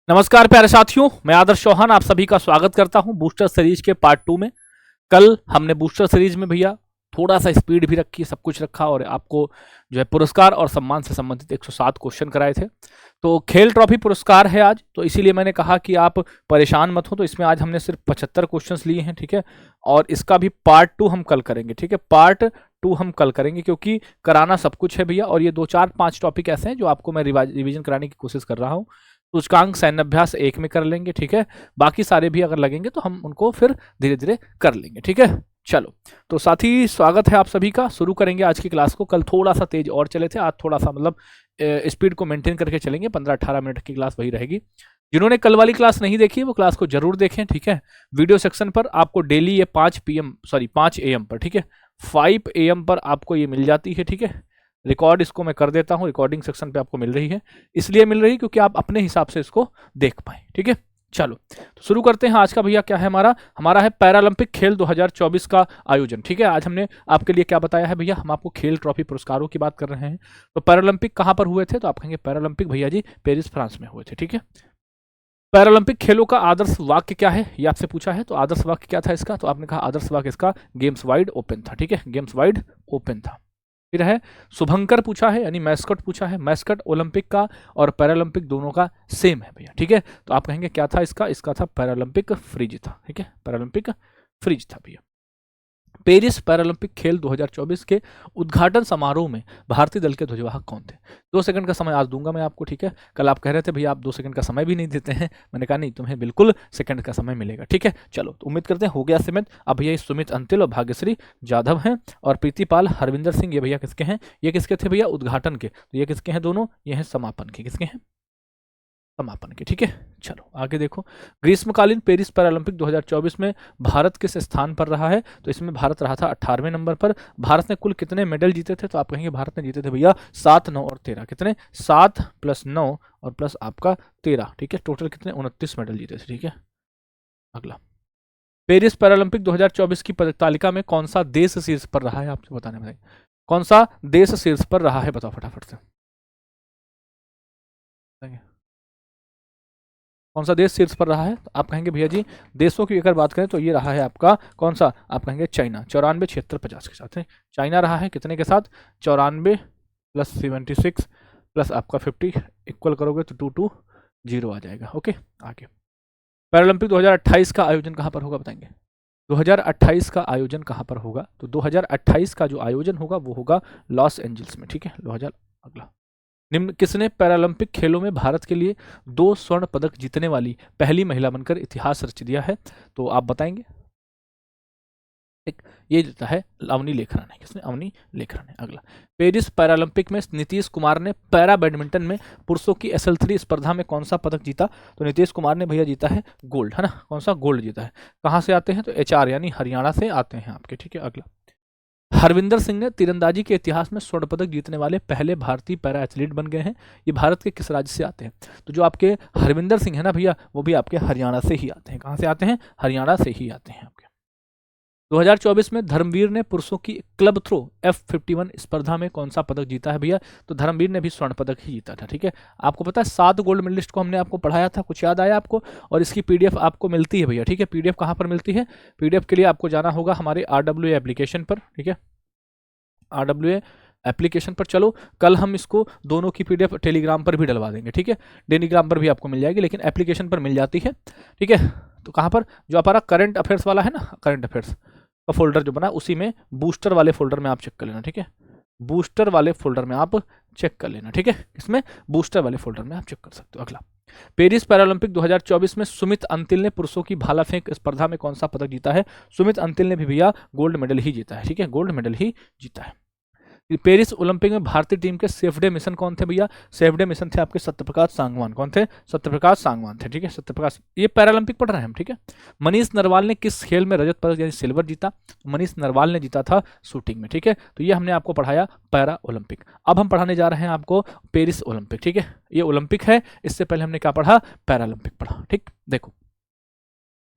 नमस्कार प्यारे साथियों, मैं आदर्श चौहान आप सभी का स्वागत करता हूं बूस्टर सीरीज के पार्ट 2 में। कल हमने बूस्टर सीरीज में भैया थोड़ा सा स्पीड भी रखी, सब कुछ रखा और आपको जो है पुरस्कार और सम्मान से संबंधित 107 क्वेश्चन कराए थे। तो खेल ट्रॉफी पुरस्कार है आज, तो इसीलिए मैंने कहा कि आप परेशान मत हो। तो इसमें आज हमने सिर्फ 75 क्वेश्चंस लिए हैं, ठीक है। और इसका भी पार्ट 2 हम कल करेंगे, ठीक है। पार्ट 2 हम कल करेंगे क्योंकि कराना सब कुछ है भैया। और ये 2 4 5 टॉपिक ऐसे हैं जो आपको मैं रिवीजन कराने की कोशिश कर रहा हूँ। सूचकांक सैन्य अभ्यास 1 में कर लेंगे, ठीक है। बाकी सारे भी अगर लगेंगे तो हम उनको फिर धीरे धीरे कर लेंगे, ठीक है। चलो, तो साथी स्वागत है आप सभी का। शुरू करेंगे आज की क्लास को। कल थोड़ा सा तेज और चले थे, आज थोड़ा सा मतलब स्पीड को मेंटेन करके चलेंगे। 15-18 मिनट की क्लास वही रहेगी। जिन्होंने कल वाली क्लास नहीं देखी वो क्लास को जरूर देखें, ठीक है। वीडियो सेक्शन पर आपको डेली ये 5 AM पर, ठीक है, 5 AM पर आपको ये मिल जाती है, ठीक है। रिकॉर्ड इसको मैं कर देता हूँ, रिकॉर्डिंग सेक्शन पे आपको मिल रही है। इसलिए मिल रही क्योंकि आप अपने हिसाब से इसको देख पाए, ठीक है। चलो, तो शुरू करते हैं। आज का भैया क्या है हमारा है पैरालंपिक खेल 2024 का आयोजन, ठीक है। आज हमने आपके लिए क्या बताया है भैया, हम आपको खेल ट्रॉफी पुरस्कारों की बात कर रहे हैं। तो पैरालंपिक कहाँ पर हुए थे, तो आप कहेंगे पैरालंपिक भैया जी पेरिस फ्रांस में हुए थे, ठीक है। पैरालंपिक खेलों का आदर्श वाक्य क्या है, ये आपसे पूछा है। तो आदर्श वाक्य क्या था इसका, तो आपने कहा आदर्श वाक्य इसका गेम्स वाइड ओपन था, ठीक है। गेम्स वाइड ओपन था। फिर है शुभंकर पूछा है, यानी मैस्कट पूछा है। मैस्कट ओलंपिक का और पैरालंपिक दोनों का सेम है भैया, ठीक है। तो आप कहेंगे क्या था इसका था पैरालंपिक फ्रिज था, ठीक है। पैरालंपिक फ्रिज था भैया। पेरिस पैरालंपिक खेल 2024 के उद्घाटन समारोह में भारतीय दल के ध्वजवाहक कौन थे। 2 सेकंड का समय आज दूंगा मैं आपको, ठीक है। कल आप कह रहे थे भैया आप 2 सेकंड का समय भी नहीं देते हैं, मैंने कहा नहीं, तुम्हें बिल्कुल सेकंड का समय मिलेगा, ठीक है। चलो, तो उम्मीद करते हैं हो गया सीमित। अब भैया सुमित अंतिल और भाग्यश्री जाधव हैं और प्रीतिपाल हरविंदर सिंह, ये भैया किसके हैं, ये किसके थे भैया उद्घाटन के। तो ये किसके हैं दोनों, ये हैं समापन के, किसके हैं समापन के, ठीक है। चलो आगे देखो, ग्रीष्मकालीन पेरिस पैरालंपिक 2024 में भारत किस स्थान पर रहा है। तो इसमें भारत रहा था 18वें नंबर पर। भारत ने कुल कितने मेडल जीते थे, तो आप कहेंगे भारत ने जीते थे भैया 7, 9 और 13। कितने, 7 + 9 और प्लस आपका 13, ठीक है। टोटल कितने, 29 मेडल जीते थे, ठीक है। अगला, पेरिस पैरालंपिक 2024 की पदक तालिका में कौन सा देश शीर्ष पर रहा है, आपसे बताने में कौन सा देश शीर्ष पर रहा है, बताओ फटाफट से। कौन सा देश शीर्ष पर रहा है, तो आप कहेंगे भैया जी देशों की अगर बात करें तो ये रहा है आपका कौन सा, आप कहेंगे चाइना। 94, 76, 50 के साथ है चाइना रहा है। कितने के साथ, 94 + 76 प्लस आपका 50 इक्वल करोगे तो 220 आ जाएगा। ओके, आगे पैरालंपिक 2028 का आयोजन कहाँ पर होगा बताएंगे। 2028 का आयोजन कहाँ पर होगा, तो 2028 का जो आयोजन होगा वो होगा लॉस एंजल्स में, ठीक है। 2000, अगला, निम्न किसने पैरालंपिक खेलों में भारत के लिए 2 स्वर्ण पदक जीतने वाली पहली महिला बनकर इतिहास रच दिया है, तो आप बताएंगे। एक ये देता है अवनी लेखरा ने, किसने, अवनी लेखरा ने। अगला, पेरिस पैरालंपिक में नीतीश कुमार ने पैरा बैडमिंटन में पुरुषों की SL3 स्पर्धा में कौन सा पदक जीता, तो नीतीश कुमार ने भैया जीता है गोल्ड, है ना। कौन सा, गोल्ड जीता है। कहाँ से आते हैं, तो HR यानी हरियाणा से आते हैं आपके, ठीक है। अगला, हरविंदर सिंह ने तीरंदाजी के इतिहास में स्वर्ण पदक जीतने वाले पहले भारतीय पैरा एथलीट बन गए हैं। ये भारत के किस राज्य से आते हैं, तो जो आपके हरविंदर सिंह है ना भैया, वो भी आपके हरियाणा से ही आते हैं। कहाँ से आते हैं, हरियाणा से ही आते हैं आपके। 2024 में धर्मवीर ने पुरुषों की क्लब थ्रो F51 स्पर्धा में कौन सा पदक जीता है भैया, तो धर्मवीर ने भी स्वर्ण पदक ही जीता था, ठीक है। आपको पता है 7 गोल्ड मेडलिस्ट को हमने आपको पढ़ाया था, कुछ याद आया आपको। और इसकी PDF आपको मिलती है भैया, ठीक है। PDF कहाँ पर मिलती है, PDF के लिए आपको जाना होगा हमारे RWA एप्लीकेशन पर, ठीक है। RWA एप्लीकेशन पर। चलो, कल हम इसको दोनों की PDF टेलीग्राम पर भी डलवा देंगे, ठीक है। टेलीग्राम पर भी आपको मिल जाएगी, लेकिन एप्लीकेशन पर मिल जाती है, ठीक है। तो कहाँ पर, जो हमारा करंट अफेयर्स वाला है ना, करंट अफेयर्स का फोल्डर जो बना उसी में बूस्टर वाले फोल्डर में आप चेक कर लेना, ठीक है। बूस्टर वाले फोल्डर में आप चेक कर लेना, ठीक है। इसमें बूस्टर वाले फोल्डर में आप चेक कर सकते हो। अगला, पेरिस पैरालंपिक 2024 में सुमित अंतिल ने पुरुषों की भाला फेंक स्पर्धा में कौन सा पदक जीता है। सुमित अंतिल ने भी भैया गोल्ड मेडल ही जीता है, ठीक है। गोल्ड मेडल ही जीता है। पेरिस ओलंपिक में भारतीय टीम के सेफ डे मिशन कौन थे भैया, सेफ डे मिशन थे आपके सत्यप्रकाश सांगवान। कौन थे, सत्यप्रकाश सांगवान थे, ठीक है। सत्यप्रकाश, ये पैरालंपिक पढ़ रहे हैं हम, ठीक है। मनीष नरवाल ने किस खेल में रजत पदक यानी सिल्वर जीता, मनीष नरवाल ने जीता था शूटिंग में, ठीक है। तो ये हमने आपको पढ़ाया पैरा ओलंपिक। अब हम पढ़ाने जा रहे हैं आपको पेरिस ओलंपिक, ठीक है। ये ओलंपिक है, इससे पहले हमने क्या पढ़ा, पैरालंपिक पढ़ा, ठीक। देखो,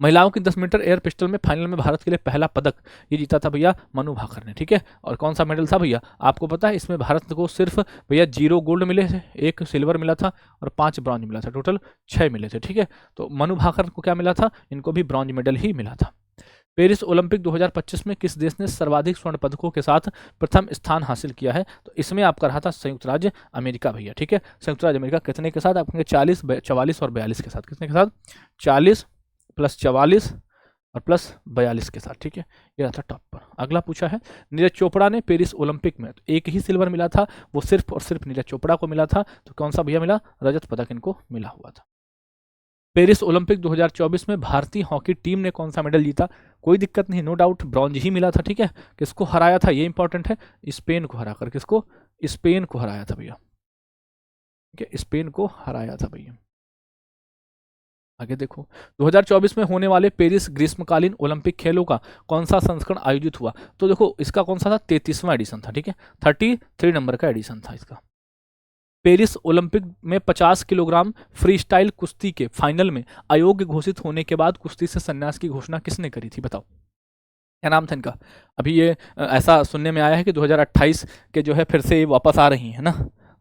महिलाओं की 10 मीटर एयर पिस्टल में फाइनल में भारत के लिए पहला पदक ये जीता था भैया मनु भाकर ने, ठीक है। और कौन सा मेडल था भैया, आपको पता है इसमें भारत को सिर्फ भैया 0 गोल्ड मिले थे, 1 सिल्वर मिला था और 5 ब्रॉन्ज मिला था, टोटल 6 मिले थे, ठीक है। तो मनु भाकर को क्या मिला था, इनको भी ब्रॉन्ज मेडल ही मिला था। पेरिस ओलंपिक 2025 में किस देश ने सर्वाधिक स्वर्ण पदकों के साथ प्रथम स्थान हासिल किया है, तो इसमें आपका रहा था संयुक्त राज्य अमेरिका भैया, ठीक है। संयुक्त राज्य अमेरिका कितने के साथ, आपके 40, 44 और 42 के साथ, कितने के साथ, 40 + 44 और +42 के साथ, ठीक है। ये रहा था टॉप पर। अगला पूछा है, नीरज चोपड़ा ने पेरिस ओलंपिक में तो एक ही सिल्वर मिला था, वो सिर्फ और सिर्फ नीरज चोपड़ा को मिला था, तो कौन सा भैया मिला, रजत पदक इनको मिला हुआ था। पेरिस ओलंपिक 2024 में भारतीय हॉकी टीम ने कौन सा मेडल जीता, कोई दिक्कत नहीं, नो डाउट ब्रॉन्ज ही मिला था, ठीक है। किसको हराया था, ये इंपॉर्टेंट है, स्पेन को हराकर, किसको, स्पेन को हराया था भैया, ठीक है, स्पेन को हराया था भैया। आगे देखो, 2024 में होने वाले पेरिस ग्रीष्मकालीन ओलंपिक खेलों का कौन सा संस्करण आयोजित हुआ, तो देखो इसका कौन सा था, 33वां एडिशन था, ठीक है, 33 नंबर का एडिशन था इसका। पेरिस ओलंपिक में 50 किलोग्राम फ्री स्टाइल कुश्ती के फाइनल में अयोग्य घोषित होने के बाद कुश्ती से संन्यास की घोषणा किसने करी थी, बताओ क्या नाम था इनका। अभी ये ऐसा सुनने में आया है कि 2028 के जो है फिर से ये वापस आ रही हैं ना,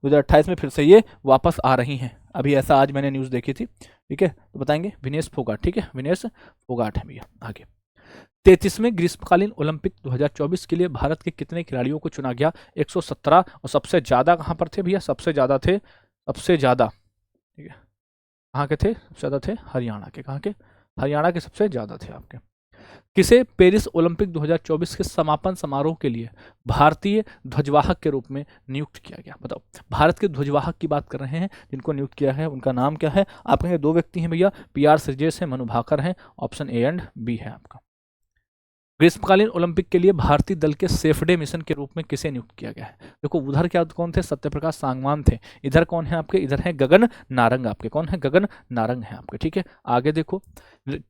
2028 में फिर से ये वापस आ रही हैं, अभी ऐसा आज मैंने न्यूज़ देखी थी, ठीक है। तो बताएंगे विनेश फोगाट, ठीक है, विनेश फोगाट है भैया। आगे 33वें ग्रीष्मकालीन ओलंपिक 2024 के लिए भारत के कितने खिलाड़ियों को चुना गया, 117, और सबसे ज़्यादा कहाँ पर थे भैया, सबसे ज़्यादा थे, सबसे ज़्यादा, ठीक है, कहाँ के थे, सबसे ज़्यादा थे हरियाणा के, कहाँ के, हरियाणा के सबसे ज़्यादा थे आपके। किसे पेरिस ओलंपिक 2024 के समापन समारोह के लिए भारतीय ध्वजवाहक के रूप में नियुक्त किया गया, बताओ। भारत के ध्वजवाहक की बात कर रहे हैं, जिनको नियुक्त किया है उनका नाम क्या है, आप कहेंगे 2 व्यक्ति हैं भैया, PR श्रीजेश है, मनु भाकर हैं, ऑप्शन A एंड B है आपका। ग्रीष्मकालीन ओलंपिक के लिए भारतीय दल के सेफडे मिशन के रूप में किसे नियुक्त किया गया है, देखो उधर क्या कौन थे, सत्यप्रकाश सांगवान थे, इधर कौन है आपके, इधर है गगन नारंग, आपके कौन है, गगन नारंग है आपके, ठीक है। आगे देखो,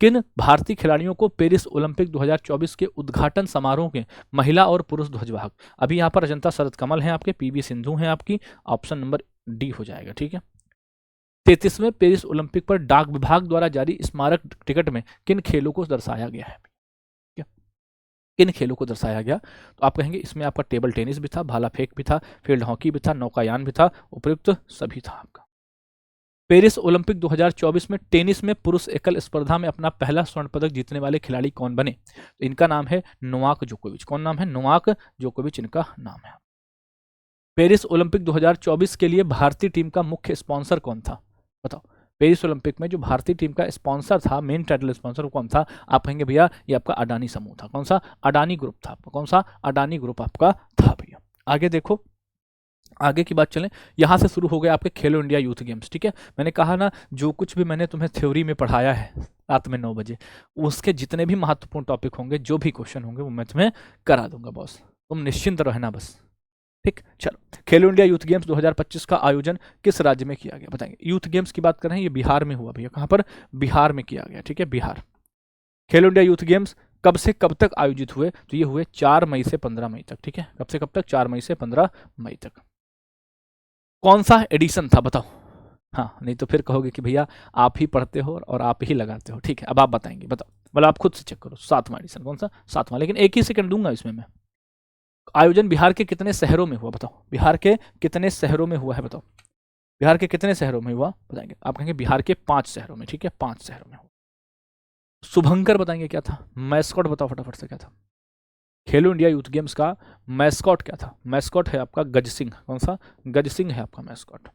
किन भारतीय खिलाड़ियों को पेरिस ओलंपिक 2024 के उद्घाटन समारोह के महिला और पुरुष ध्वजवाहक, अभी यहाँ पर अजंता शरद कमल है आपके, PV सिंधु है आपकी, ऑप्शन नंबर D हो जाएगा, ठीक है। 33वें पेरिस ओलंपिक पर डाक विभाग द्वारा जारी स्मारक टिकट में किन खेलों को दर्शाया गया है, किन खेलों को दर्शाया गया, तो आप कहेंगे इसमें आपका टेबल टेनिस भी था, भाला फेंक भी था, फील्ड हॉकी भी था, नौकायान भी था, उपयुक्त सभी था आपका। पेरिस ओलंपिक 2024 में टेनिस में पुरुष एकल स्पर्धा में अपना पहला स्वर्ण पदक जीतने वाले खिलाड़ी कौन बने, तो इनका नाम है नोवाक जोकोविच, कौन नाम है, नोवाक जोकोविच इनका नाम है। पेरिस ओलंपिक 2024 के लिए भारतीय टीम का मुख्य स्पॉन्सर कौन था, बताओ। पेरिस ओलंपिक में जो भारतीय टीम का स्पॉन्सर था, मेन टाइटल स्पॉन्सर कौन था, आप कहेंगे भैया ये आपका अडानी समूह था, कौन सा, अडानी ग्रुप था आपका, कौन सा, अडानी ग्रुप आपका था भैया। आगे देखो, आगे की बात चलें, यहाँ से शुरू हो गया आपके खेलो इंडिया यूथ गेम्स, ठीक है। मैंने कहा ना जो कुछ भी मैंने तुम्हें थ्योरी में पढ़ाया है रात में 9 बजे, उसके जितने भी महत्वपूर्ण टॉपिक होंगे, जो भी क्वेश्चन होंगे वो मैं तुम्हें करा दूंगा बॉस, तुम निश्चिंत रहना बस, ठीक। चलो, खेलो इंडिया यूथ गेम्स 2025 का आयोजन किस राज्य में किया गया, बताएंगे। यूथ गेम्स की बात कर रहे हैं, ये बिहार में हुआ भैया, कहाँ पर, बिहार में किया गया, ठीक है, बिहार। खेलो इंडिया यूथ गेम्स कब से कब तक आयोजित हुए, तो ये हुए 4 मई से 15 मई तक, ठीक है, कब से कब तक, 4 मई से 15 मई तक। कौन सा एडिशन था, बताओ। हाँ, नहीं तो फिर कहोगे कि भैया आप ही पढ़ते हो और आप ही लगाते हो, ठीक है, अब आप बताएंगे, बताओ, मतलब आप खुद से चेक करो, 7वां एडिशन, कौन सा, 7वां, लेकिन एक ही सेकंड दूंगा इसमें मैं। आयोजन बिहार के कितने शहरों में हुआ, बताओ, बिहार के कितने शहरों में हुआ है, बताओ, बिहार के कितने शहरों में हुआ, बताएंगे। आप कहेंगे बिहार के 5 शहरों में, ठीक है, 5 शहरों में हुआ। शुभंकर बताएंगे क्या था, मैस्कॉट बताओ फटाफट से क्या था, खेलो इंडिया यूथ गेम्स का मैस्कॉट क्या था, मैस्कॉट है आपका गज सिंह, कौन सा, गज सिंह है आपका मैस्कॉट।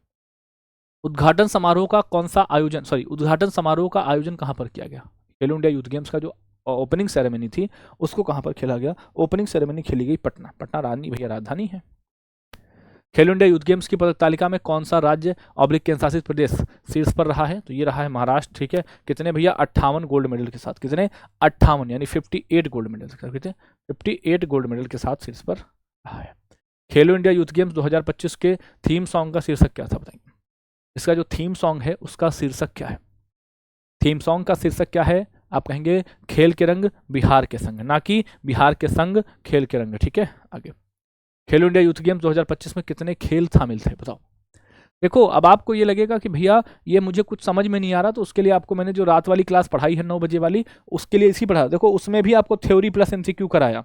उद्घाटन समारोह का कौन सा आयोजन, सॉरी, उद्घाटन समारोह का आयोजन कहाँ पर किया गया, खेलो इंडिया यूथ गेम्स का जो ओपनिंग सेरेमनी थी उसको कहां पर खेला गया, ओपनिंग सेरेमनी खेली गई पटना, पटना राजधानी भैया, राजधानी है। खेलो इंडिया यूथ गेम्स की पदक तालिका में कौन सा राज्य ऑब्लिक केंद्र शासित प्रदेश शीर्ष पर रहा है, तो ये रहा है महाराष्ट्र, ठीक है। कितने भैया, 58 गोल्ड मेडल के साथ, कितने, 58 यानी 58 गोल्ड मेडल के साथ, कितने, 58 गोल्ड मेडल के साथ शीर्ष पर रहा है। खेलो इंडिया यूथ गेम्स 2025 के थीम सॉन्ग का शीर्षक क्या था, बताएंगे। इसका जो थीम सॉन्ग है उसका शीर्षक क्या है, थीम सॉन्ग का शीर्षक क्या है, आप कहेंगे खेल के रंग बिहार के संग, ना कि बिहार के संग खेल के रंग, ठीक है। आगे, खेलो इंडिया यूथ गेम्स 2025 में कितने खेल शामिल थे, बताओ। देखो अब आपको ये लगेगा कि भैया ये मुझे कुछ समझ में नहीं आ रहा, तो उसके लिए आपको मैंने जो रात वाली क्लास पढ़ाई है 9 बजे वाली, उसके लिए इसी पढ़ा। देखो उसमें भी आपको थ्योरी प्लस एमसीक्यू कराया,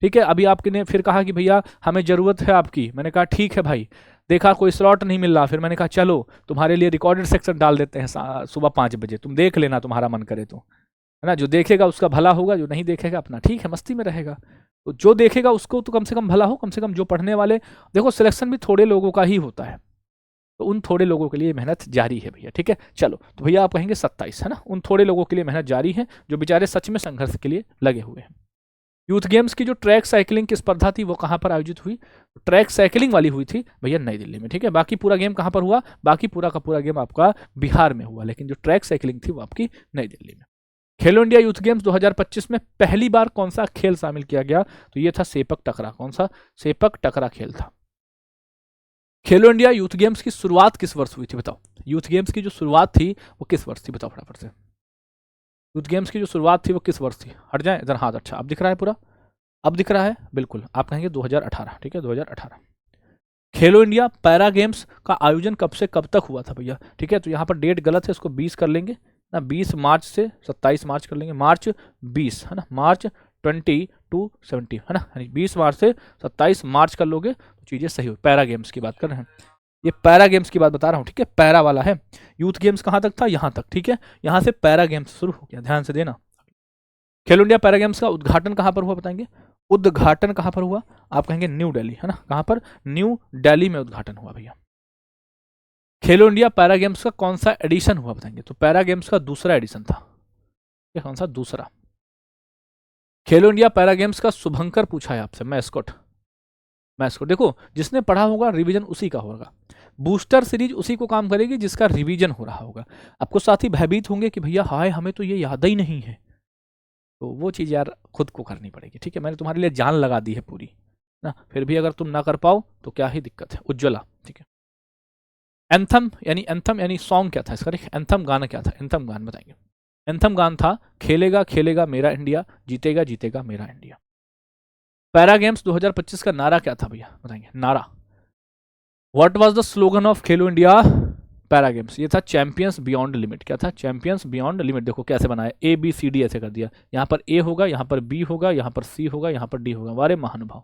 ठीक है। अभी आपने फिर कहा कि भैया हमें ज़रूरत है आपकी, मैंने कहा ठीक है भाई। देखा कोई स्लॉट नहीं मिल रहा, फिर मैंने कहा चलो तुम्हारे लिए रिकॉर्डेड सेक्शन डाल देते हैं सुबह 5 बजे, तुम देख लेना तुम्हारा मन करे तो, है ना। जो देखेगा उसका भला होगा, जो नहीं देखेगा अपना ठीक है मस्ती में रहेगा। तो जो देखेगा उसको तो कम से कम भला हो, कम से कम जो पढ़ने वाले, देखो सिलेक्शन भी थोड़े लोगों का ही होता है, तो उन थोड़े लोगों के लिए मेहनत जारी है भैया, ठीक है। चलो तो भैया आप कहेंगे 27, है ना। उन थोड़े लोगों के लिए मेहनत जारी है जो बेचारे सच में संघर्ष के लिए लगे हुए हैं। यूथ गेम्स की जो ट्रैक साइकिलिंग की स्पर्धा थी वो कहाँ पर आयोजित हुई? ट्रैक साइकिलिंग वाली हुई थी भैया नई दिल्ली में, ठीक है। बाकी पूरा गेम कहाँ पर हुआ? बाकी पूरा का पूरा गेम आपका बिहार में हुआ, लेकिन जो ट्रैक साइकिलिंग थी वो आपकी नई दिल्ली में। खेलो इंडिया यूथ गेम्स 2025 में पहली बार कौन सा खेल शामिल किया गया? तो ये था सेपक टकरा। कौन सा? सेपक टकरा खेल था। खेलो इंडिया यूथ गेम्स की शुरुआत किस वर्ष हुई थी बताओ? यूथ गेम्स की जो शुरुआत थी वो किस वर्ष थी बताओ फटाफट से। यूथ गेम्स की जो शुरुआत थी वो किस वर्ष थी? हट जाए इधर हाथ। अच्छा अब दिख रहा है पूरा, अब दिख रहा है बिल्कुल। आप कहेंगे 2018, ठीक है 2018। खेलो इंडिया पैरा गेम्स का आयोजन कब से कब तक हुआ था भैया? ठीक है तो यहाँ पर डेट गलत है, इसको 20 कर लेंगे ना, 20 मार्च से 27 मार्च कर लेंगे। मार्च 20 है ना, मार्च 20 to 70 है ना, 20 मार्च से 27 मार्च कर लोगे तो चीज़ें सही हो। पैरा गेम्स की बात कर रहे हैं, ये पैरा गेम्स की बात बता रहा हूँ, ठीक है। पैरा वाला है। यूथ गेम्स कहाँ तक था? यहाँ तक, ठीक है। यहाँ से पैरा गेम्स शुरू हो गया, ध्यान से देना। खेलो इंडिया पैरा गेम्स का उद्घाटन कहाँ पर हुआ बताएंगे? उद्घाटन कहाँ पर हुआ? आप कहेंगे न्यू दिल्ली, है ना। कहाँ पर? न्यू दिल्ली में उद्घाटन हुआ भैया। खेलो इंडिया पैरा गेम्स का कौन सा एडिशन हुआ बताएंगे? तो पैरा गेम्स का दूसरा एडिशन था। ये कौन सा? दूसरा। खेलो इंडिया पैरा गेम्स का शुभंकर पूछा है आपसे, मैस्कॉट। मैस्कॉट देखो जिसने पढ़ा होगा रिवीजन उसी का होगा। बूस्टर सीरीज उसी को काम करेगी जिसका रिवीजन हो रहा होगा। आपको साथ ही भयभीत होंगे कि भैया हाय हमें तो ये याद ही नहीं है, तो वो चीज़ यार खुद को करनी पड़ेगी, ठीक है। मैंने तुम्हारे लिए जान लगा दी है पूरी ना, फिर भी अगर तुम ना कर पाओ तो क्या ही दिक्कत है। उज्ज्वला, ठीक है। एंथम यानी सॉन्ग क्या था इसका? एंथम गाना क्या था? एंथम गान बताएंगे। एंथम गान था खेलेगा खेलेगा मेरा इंडिया, जीतेगा जीतेगा मेरा इंडिया। पैरा गेम्स 2025 का नारा क्या था भैया बताएंगे? नारा, what was the slogan of Khelo India para games? ये था चैंपियंस बियॉन्ड लिमिट। क्या था? Champions beyond limit. देखो कैसे बनाया, ए बी सी डी ऐसे कर दिया। यहाँ पर ए होगा, यहाँ पर बी होगा, यहाँ पर सी होगा, यहाँ पर डी होगा। वारे महानुभाव,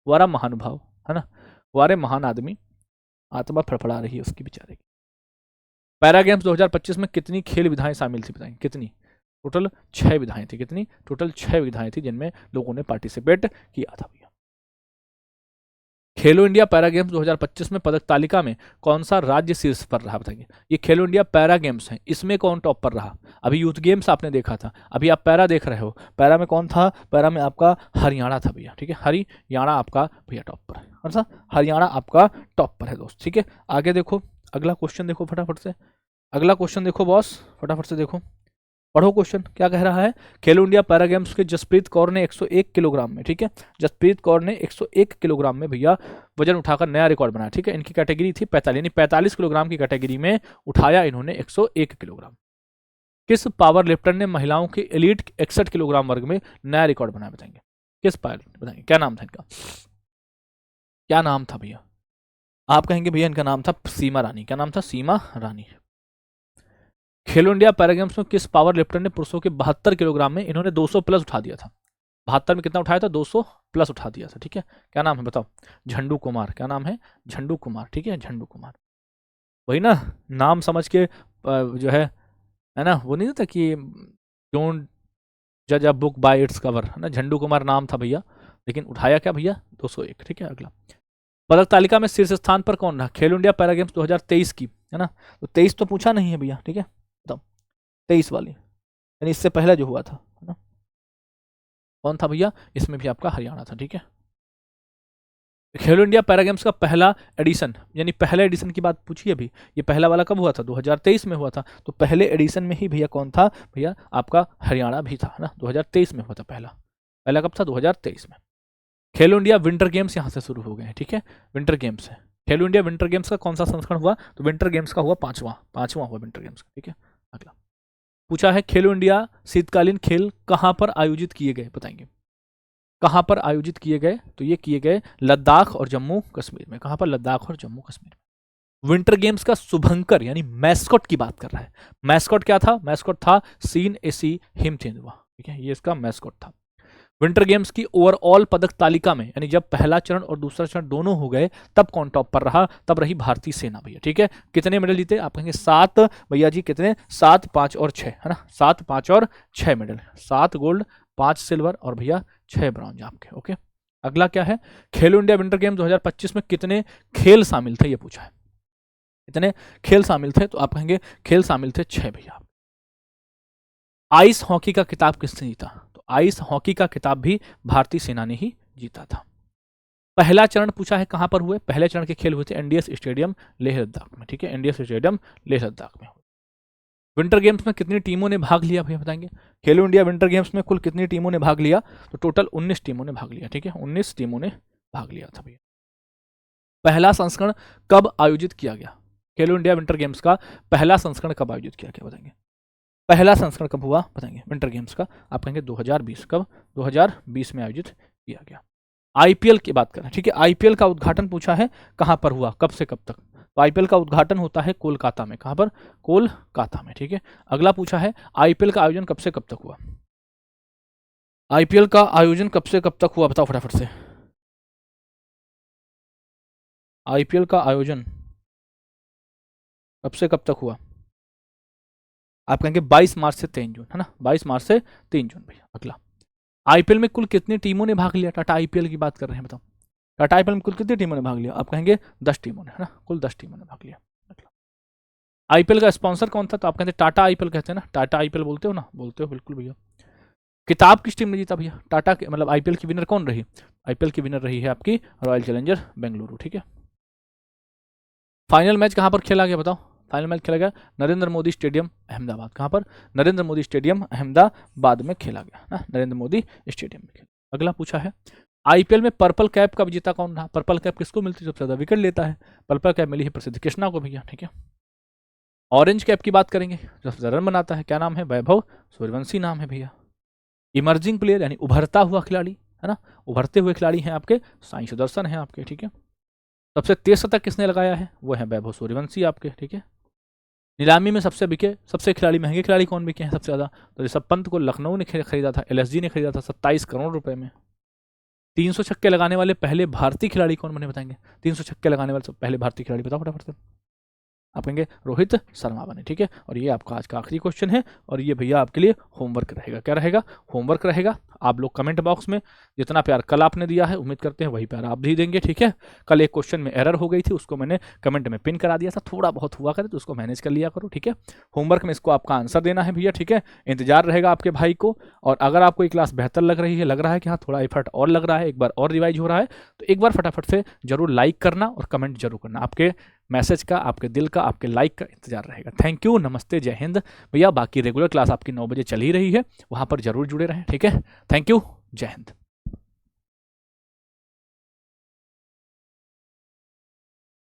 वारा महानुभाव, है ना। वारे महान आदमी, आत्मा फड़फड़ा रही है उसकी बेचारे की। पैरा गेम्स 2025 में कितनी खेल विधाएं शामिल थी बताएंगे? कितनी? टोटल 6 विधाएं थी। कितनी? टोटल 6 विधाएं थी जिनमें लोगों ने पार्टिसिपेट किया था भैया। खेलो इंडिया पैरा गेम्स 2025 में पदक तालिका में कौन सा राज्य शीर्ष पर रहा बताइए? ये खेलो इंडिया पैरा गेम्स है, इसमें कौन टॉप पर रहा? अभी यूथ गेम्स आपने देखा था, अभी आप पैरा देख रहे हो। पैरा में कौन था? पैरा में आपका हरियाणा था भैया, ठीक है। हरियाणा आपका भैया टॉप पर है। कौन सा? हरियाणा आपका टॉप पर है दोस्त, ठीक है। आगे देखो, अगला क्वेश्चन देखो फटाफट से। अगला क्वेश्चन देखो बॉस, फटाफट से देखो, पढ़ो क्वेश्चन क्या कह रहा है। खेलो इंडिया पैरा गेम्स के जसप्रीत कौर ने 101 किलोग्राम में, ठीक है, जसप्रीत कौर ने 101 किलोग्राम में भैया वजन उठाकर नया रिकॉर्ड बनाया, ठीक है। इनकी कैटेगरी थी 45, यानी 45 किलोग्राम की कैटेगरी में उठाया इन्होंने 101 किलोग्राम। किस पावर लिफ्टर ने महिलाओं के एलीट 61 किलोग्राम वर्ग में नया रिकॉर्ड बनाया बताएंगे? किस पावर बताएंगे? क्या नाम था इनका? क्या नाम था भैया? आप कहेंगे भैया इनका नाम था सीमा रानी। क्या नाम था? सीमा रानी। खेलो इंडिया पैरा गेम्स में किस पावर लिफ्टर ने पुरुषों के 72 किलोग्राम में इन्होंने 200 प्लस उठा दिया था? 72 में कितना उठाया था? 200 प्लस उठा दिया था, ठीक है। क्या नाम है बताओ? झंडू कुमार। क्या नाम है? झंडू कुमार, ठीक है, झंडू कुमार। वही ना, नाम समझ के जो है ना, वो नहीं था कि डोंट जज a book by its cover, है ना। झंडू कुमार नाम था भैया, लेकिन उठाया क्या भैया? 201, ठीक है। अगला, पदक तालिका में शीर्ष स्थान पर कौन रहा? खेलो इंडिया पैरा गेम्स 2023 की, है ना। तो 23 तो पूछा नहीं है भैया, ठीक है, बताओ 23 वाली, यानी इससे पहले जो हुआ था, है ना, कौन था भैया? इसमें भी आपका हरियाणा था, ठीक है। खेलो इंडिया पैरा गेम्स का पहला एडिशन, यानी पहले एडिशन की बात पूछी अभी, ये पहला वाला कब हुआ था? 2023 में हुआ था। तो पहले एडिशन में ही भैया कौन था? भैया आपका हरियाणा भी था, है ना। 2023 में हुआ था पहला। पहला कब था? 2023 में। खेलो इंडिया विंटर गेम्स यहाँ से शुरू हो गए हैं, ठीक है। विंटर गेम्स है। खेलो इंडिया विंटर गेम्स का कौन सा संस्करण हुआ? तो विंटर गेम्स का हुआ पांचवा हुआ विंटर गेम्स का, ठीक है। अगला पूछा है, खेलो इंडिया शीतकालीन खेल कहाँ पर आयोजित किए गए बताएंगे? कहाँ पर आयोजित किए गए? तो ये किए गए लद्दाख और जम्मू कश्मीर में। कहाँ पर? लद्दाख और जम्मू कश्मीर में। विंटर गेम्स का शुभंकर यानी मैस्कॉट की बात कर रहा है। मैस्कॉट क्या था? मैस्कॉट था सीन एसी हिमतेंदुआ, ठीक है, ये इसका मैस्कॉट था। विंटर गेम्स की ओवरऑल पदक तालिका में यानी जब पहला चरण और दूसरा चरण दोनों हो गए तब कौन टॉप पर रहा? तब रही भारतीय सेना भैया, ठीक है। कितने मेडल जीते? आप कहेंगे 7 भैया जी, कितने? 7, 5 और 6, है ना, 7, 5 और 6 मेडल, 7 गोल्ड, 5 सिल्वर और भैया 6 ब्रॉन्ज आपके। ओके, अगला क्या है? खेलो इंडिया विंटर गेम 2025 में कितने खेल शामिल थे, ये पूछा है। कितने खेल शामिल थे? तो आप कहेंगे खेल शामिल थे 6 भैया। आइस हॉकी का खिताब किसने जीता? तो आइस हॉकी का खिताब भी भारतीय सेना ने ही जीता था। पहला चरण पूछा है कहां पर हुए? पहले चरण के खेल हुए थे एनडीएस स्टेडियम लेह लद्दाख में, ठीक है, एनडीएस स्टेडियम लेह लद्दाख में। विंटर गेम्स में कितनी टीमों ने भाग लिया भैया बताएंगे? खेलो इंडिया विंटर गेम्स में कुल कितनी टीमों ने भाग लिया? तो टोटल 19 टीमों ने भाग लिया, ठीक है, 19 टीमों ने भाग लिया था भैया। पहला संस्करण कब आयोजित किया गया? खेलो इंडिया विंटर गेम्स का पहला संस्करण कब आयोजित किया गया बताएंगे? पहला संस्करण कब हुआ बताएंगे विंटर गेम्स का? आप कहेंगे 2020। कब? 2020 में आयोजित किया गया। आईपीएल की बात करें, ठीक है, आईपीएल का उद्घाटन पूछा है कहां पर हुआ, कब से कब तक? तो आईपीएल का उद्घाटन होता है कोलकाता में। कहां पर? कोलकाता में, ठीक है। अगला पूछा है आईपीएल का आयोजन कब से कब तक हुआ? आईपीएल का आयोजन कब से कब तक हुआ बताओ फटाफट से। आईपीएल का आयोजन कब से कब तक हुआ? आप कहेंगे 22 मार्च से 3 जून, है ना, 22 मार्च से 3 जून भैया। अगला, आईपीएल में कुल कितनी टीमों ने भाग लिया? टाटा आईपीएल की बात कर रहे हैं, बताओ टाटा आईपीएल में कुल कितनी टीमों ने भाग लिया? आप कहेंगे 10 टीमों ने, है ना, कुल 10 टीमों ने भाग लिया। आईपीएल का स्पॉन्सर कौन था? तो आप कहते टाटा आईपीएल कहते हैं ना, टाटा आईपीएल बोलते हो ना? बोलते हो, बिल्कुल भैया। किताब किस टीम ने जीता भैया? टाटा के, मतलब आईपीएल की विनर कौन रही? आईपीएल की विनर रही है आपकी रॉयल चैलेंजर बेंगलुरु, ठीक है। फाइनल मैच कहां पर खेला गया बताओ? फाइनल मैच खेला गया नरेंद्र मोदी स्टेडियम अहमदाबाद। कहां पर? नरेंद्र मोदी स्टेडियम अहमदाबाद में खेला गया ना, नरेंद्र मोदी स्टेडियम में खेला। अगला पूछा है आईपीएल में पर्पल कैप का विजेता कौन रहा? पर्पल कैप किसको मिलती है? सबसे ज्यादा विकेट लेता है। पर्पल कैप मिली है प्रसिद्ध कृष्णा को भैया, ठीक है। ऑरेंज कैप की बात करेंगे, जो सबसे रन बनाता है, क्या नाम है? वैभव सूर्यवंशी नाम है भैया। इमर्जिंग प्लेयर यानी उभरता हुआ खिलाड़ी, है ना, उभरते हुए खिलाड़ी हैं आपके साई सुदर्शन है आपके, ठीक है। सबसे तेज शतक किसने लगाया है? वो है वैभव सूर्यवंशी आपके, ठीक है। नीलामी में सबसे बिके, सबसे खिलाड़ी महंगे खिलाड़ी कौन बिके हैं सबसे ज्यादा? तो ऋषभ पंत को लखनऊ ने खरीदा था, एलएसजी ने खरीदा था 27 करोड़ रुपए में। 300 छक्के लगाने वाले पहले भारतीय खिलाड़ी कौन बने बताएंगे? 300 छक्के लगाने वाले पहले भारतीय खिलाड़ी बताओ फटाफट से। आप कहेंगे रोहित शर्मा बने, ठीक है। और ये आपका आज का आखिरी क्वेश्चन है और ये भैया आपके लिए होमवर्क रहेगा। क्या रहेगा? होमवर्क रहेगा। आप लोग कमेंट बॉक्स में जितना प्यार कल आपने दिया है, उम्मीद करते हैं वही प्यार आप भी देंगे, ठीक है। कल एक क्वेश्चन में एरर हो गई थी, उसको मैंने कमेंट में पिन करा दिया था, थोड़ा बहुत हुआ करे तो उसको मैनेज कर लिया करो, ठीक है। होमवर्क में इसको आपका आंसर देना है भैया, ठीक है। इंतजार रहेगा आपके भाई को। और अगर आपको ये क्लास बेहतर लग रही है, लग रहा है कि हाँ थोड़ा एफर्ट और लग रहा है, एक बार और रिवाइज हो रहा है, तो एक बार फटाफट से जरूर लाइक करना और कमेंट जरूर करना। आपके मैसेज का, आपके दिल का, आपके लाइक का इंतजार रहेगा। थैंक यू, नमस्ते, जय हिंद भैया। बाकी रेगुलर क्लास आपकी 9 बजे चल ही रही है, वहां पर जरूर जुड़े रहें, ठीक है। थैंक यू, जय हिंद।